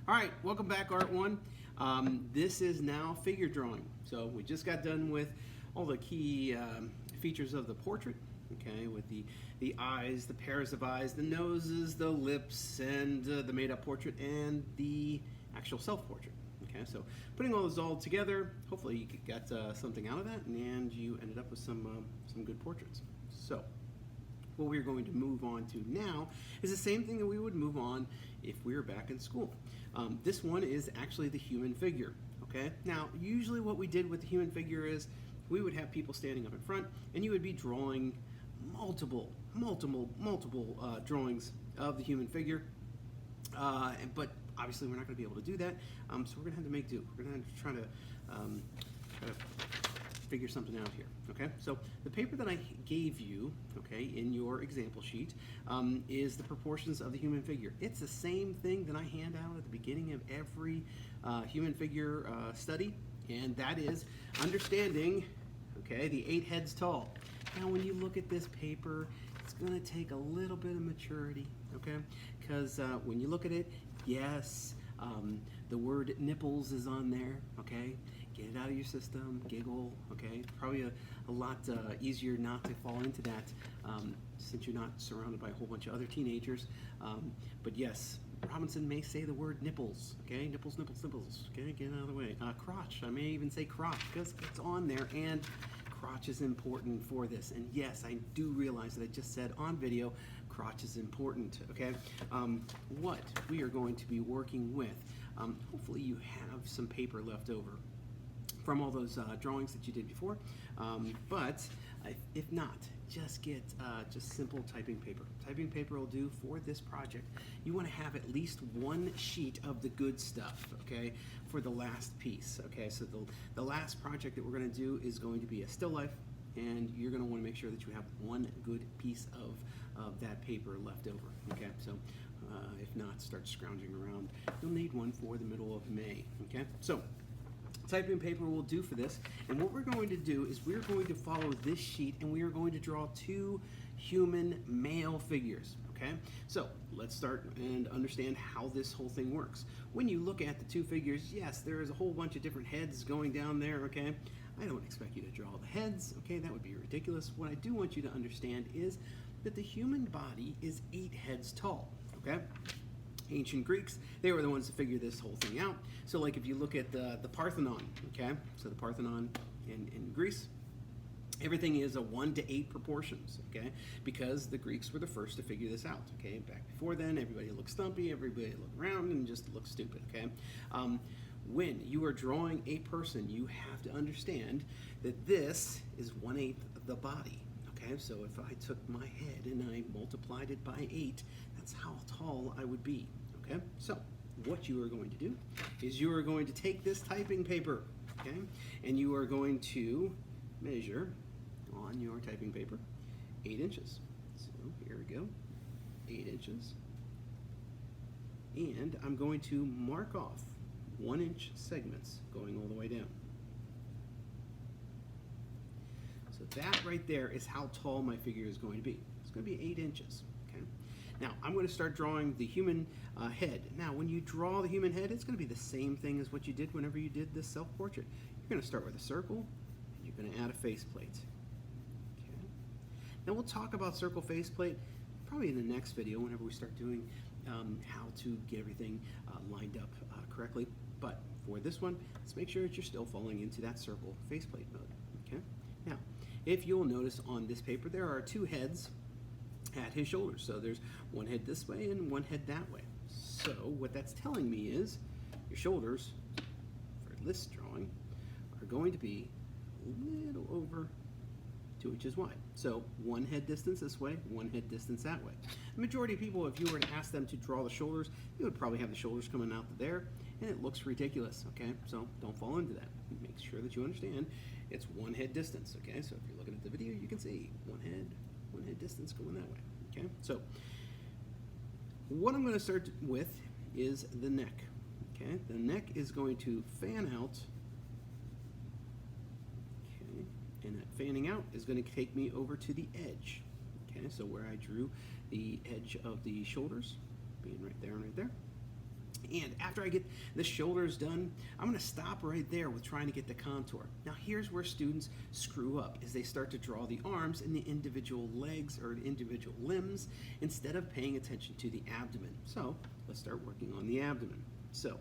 All right, welcome back, Art One. This is now figure drawing. So we just got done with all the key features of the portrait, okay, with the eyes, the pairs of eyes, the noses, the lips, and the made-up portrait, and the actual self-portrait. Okay, so putting all those all together, hopefully you got something out of that, and you ended up with some good portraits. So what we're going to move on to now is the same thing that we would move on if we were back in school. This one is actually the human figure, okay? Now, usually what we did with the human figure is we would have people standing up in front and you would be drawing multiple drawings of the human figure, but obviously we're not going to be able to do that, so we're going to have to make do. We're going to have to try to figure something out here, okay? So the paper that I gave you, okay, in your example sheet is the proportions of the human figure. It's the same thing that I hand out at the beginning of every human figure study, and that is understanding, okay, the 8 heads tall. Now when you look at this paper, it's gonna take a little bit of maturity, okay? Because when you look at it, yes, the word nipples is on there, okay? Get it out of your system, giggle, okay? Probably a lot easier not to fall into that since you're not surrounded by a whole bunch of other teenagers. But yes, Robinson may say the word nipples, okay? Nipples, nipples, nipples, okay? Get out of the way. Crotch, I may even say crotch because it's on there, and crotch is important for this. And yes, I do realize that I just said on video, crotch is important, okay? What we are going to be working with, hopefully you have some paper left over from all those drawings that you did before, but if not, just get just simple typing paper. Typing paper will do for this project. You want to have at least one sheet of the good stuff, okay, for the last piece, okay? So the last project that we're going to do is going to be a still life, and you're going to want to make sure that you have one good piece of that paper left over, okay? So if not, start scrounging around. You'll need one for the middle of May, okay? So typing paper will do for this, and what we're going to do is we're going to follow this sheet and we are going to draw 2 human male figures, okay? So let's start and understand how this whole thing works. When you look at the 2 figures, yes, there is a whole bunch of different heads going down there, okay? I don't expect you to draw the heads, okay? That would be ridiculous. What I do want you to understand is that the human body is 8 heads tall, okay? Ancient Greeks, they were the ones to figure this whole thing out. So like if you look at the Parthenon, okay, so the Parthenon in Greece, everything is a 1:8 proportions, okay, because the Greeks were the first to figure this out, okay. Back before then, everybody looked stumpy, everybody looked round and just looked stupid, okay. When you are drawing a person, you have to understand that this is 1/8 of the body, okay. So if I took my head and I multiplied it by 8, that's how tall I would be, okay? So what you are going to do is you are going to take this typing paper, okay? And you are going to measure on your typing paper 8 inches. So here we go, 8 inches. And I'm going to mark off 1-inch segments going all the way down. So that right there is how tall my figure is going to be. It's going to be 8 inches. Now, I'm going to start drawing the human head. Now, when you draw the human head, it's going to be the same thing as what you did whenever you did this self-portrait. You're going to start with a circle, and you're going to add a faceplate. Okay. Now, we'll talk about circle faceplate probably in the next video whenever we start doing how to get everything lined up correctly. But for this one, let's make sure that you're still falling into that circle faceplate mode. Okay. Now, if you'll notice on this paper, there are 2 heads at his shoulders. So there's one head this way and one head that way. So what that's telling me is your shoulders for this drawing are going to be a little over 2 inches wide. So one head distance this way, one head distance that way. The majority of people, if you were to ask them to draw the shoulders, they would probably have the shoulders coming out to there, and it looks ridiculous, okay? So don't fall into that. Make sure that you understand it's one head distance, okay? So if you're looking at the video, you can see one head distance going that way, okay? So what I'm going to start with is the neck, okay? The neck is going to fan out, okay? And that fanning out is going to take me over to the edge, okay? So where I drew the edge of the shoulders, being right there and right there. And after I get the shoulders done, I'm going to stop right there with trying to get the contour. Now here's where students screw up, is they start to draw the arms and the individual legs or the individual limbs instead of paying attention to the abdomen. So let's start working on the abdomen. So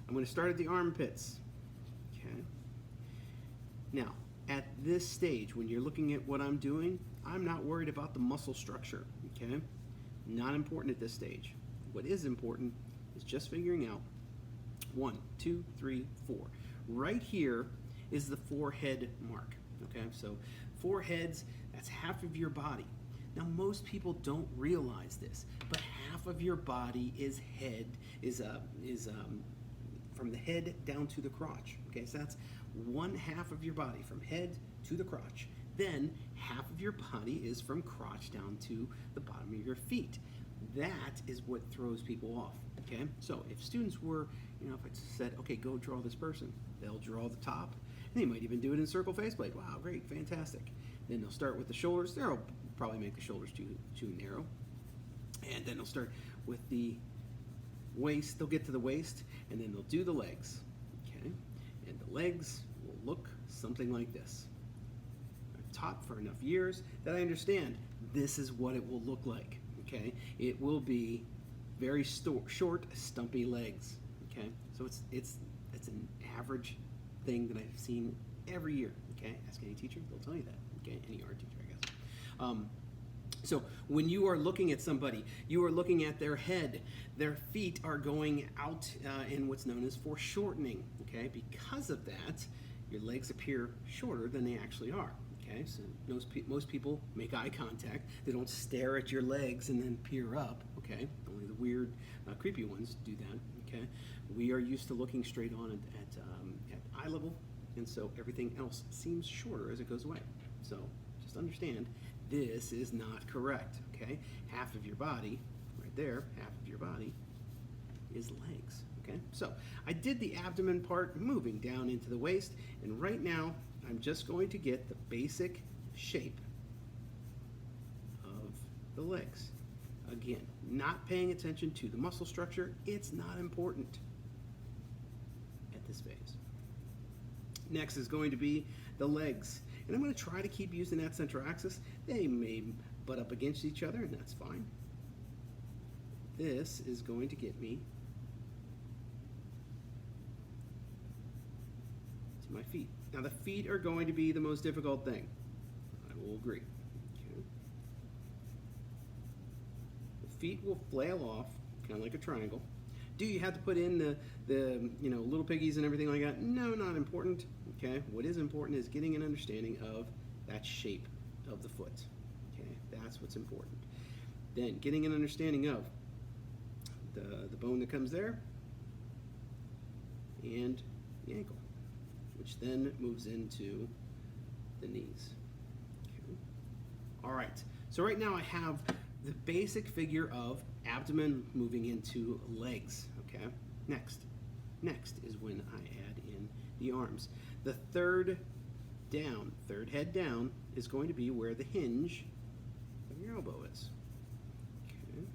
I'm going to start at the armpits. Okay. Now, at this stage, when you're looking at what I'm doing, I'm not worried about the muscle structure. Okay. Not important at this stage. What is important is just figuring out 1, 2, 3, 4. Right here is the forehead mark. Okay, so foreheads, that's half of your body. Now most people don't realize this, but half of your body is from the head down to the crotch. Okay, so that's 1/2 of your body from head to the crotch. Then half of your body is from crotch down to the bottom of your feet. That is what throws people off. Okay, so if students were, if I said, okay, go draw this person, they'll draw the top, and they might even do it in circle faceplate. Wow, great, fantastic. Then they'll start with the shoulders. They'll probably make the shoulders too narrow, and then they'll start with the waist. They'll get to the waist, and then they'll do the legs. Okay, and the legs will look something like this. I've taught for enough years that I understand this is what it will look like. Okay, it will be very short, stumpy legs. Okay, so it's an average thing that I've seen every year. Okay, ask any teacher, they'll tell you that. Okay, any art teacher, I guess. So when you are looking at somebody, you are looking at their head. Their feet are going out in what's known as foreshortening. Okay, because of that, your legs appear shorter than they actually are. Okay, so most people make eye contact. They don't stare at your legs and then peer up. Okay, only the weird, creepy ones do that. Okay, we are used to looking straight on at eye level, and so everything else seems shorter as it goes away. So just understand, this is not correct. Okay, half of your body, right there, half of your body is legs. Okay, so I did the abdomen part, moving down into the waist, and right now I'm just going to get the basic shape of the legs. Again, not paying attention to the muscle structure. It's not important at this phase. Next is going to be the legs. And I'm going to try to keep using that central axis. They may butt up against each other, and that's fine. This is going to get me to my feet. Now the feet are going to be the most difficult thing. I will agree. Okay. The feet will flail off, kind of like a triangle. Do you have to put in the little piggies and everything like that? No, not important. Okay. What is important is getting an understanding of that shape of the foot. Okay, that's what's important. Then getting an understanding of the bone that comes there and the ankle, which then moves into the knees. Okay. All right, so right now I have the basic figure of abdomen moving into legs. Okay, next is when I add in the arms. The third head down is going to be where the hinge of your elbow is. Okay,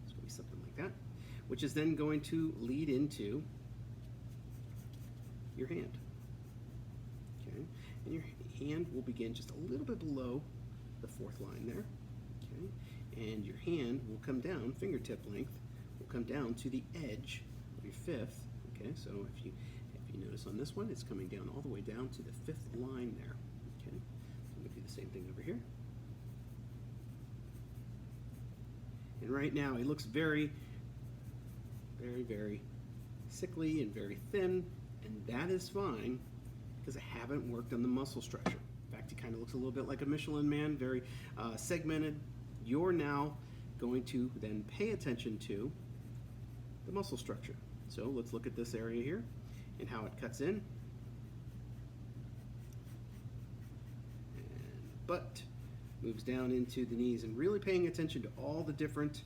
it's going to be something like that, which is then going to lead into your hand. Okay, and your hand will begin just a little bit below the fourth line there. Okay, and your hand will come down, fingertip length, will come down to the edge of your fifth. Okay, so if you notice on this one, it's coming down all the way down to the fifth line there. Okay, I'm going to do the same thing over here. And right now, it looks very, very, very sickly and very thin, and that is fine because I haven't worked on the muscle structure. In fact, it kind of looks a little bit like a Michelin Man, very segmented. You're now going to then pay attention to the muscle structure. So let's look at this area here and how it cuts in. And butt moves down into the knees, and really paying attention to all the different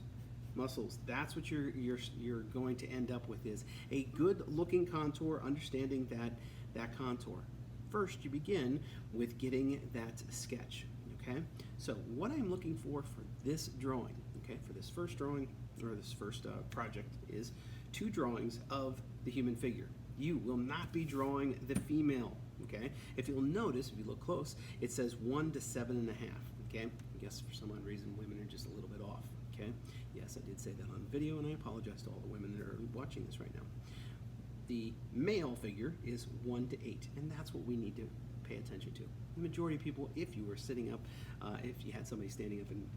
muscles. That's what you're going to end up with, is a good looking contour, understanding that contour. First, you begin with getting that sketch. Okay, so what I'm looking for this drawing, okay, for this first drawing or this first project, is 2 drawings of the human figure. You will not be drawing the female, okay? If you'll notice, if you look close, it says 1 to 7.5, okay? I guess for some odd reason women are just a little bit off, okay? Yes, I did say that on video, and I apologize to all the women that are watching this right now. The male figure is 1 to 8, and that's what we need to pay attention to. The majority of people, if you were sitting up, if you had somebody standing up and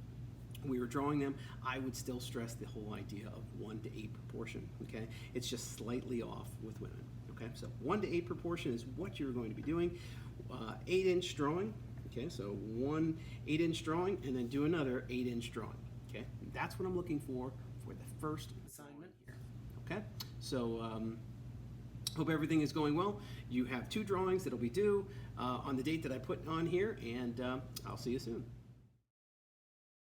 we were drawing them, I would still stress the whole idea of 1 to 8 proportion, okay? It's just slightly off with women, okay? So 1 to 8 proportion is what you're going to be doing. 8-inch drawing, okay? So 1 8-inch drawing, and then do another 8-inch drawing, okay? That's what I'm looking for the first assignment here, okay? So hope everything is going well. You have 2 drawings that'll be due on the date that I put on here, and I'll see you soon.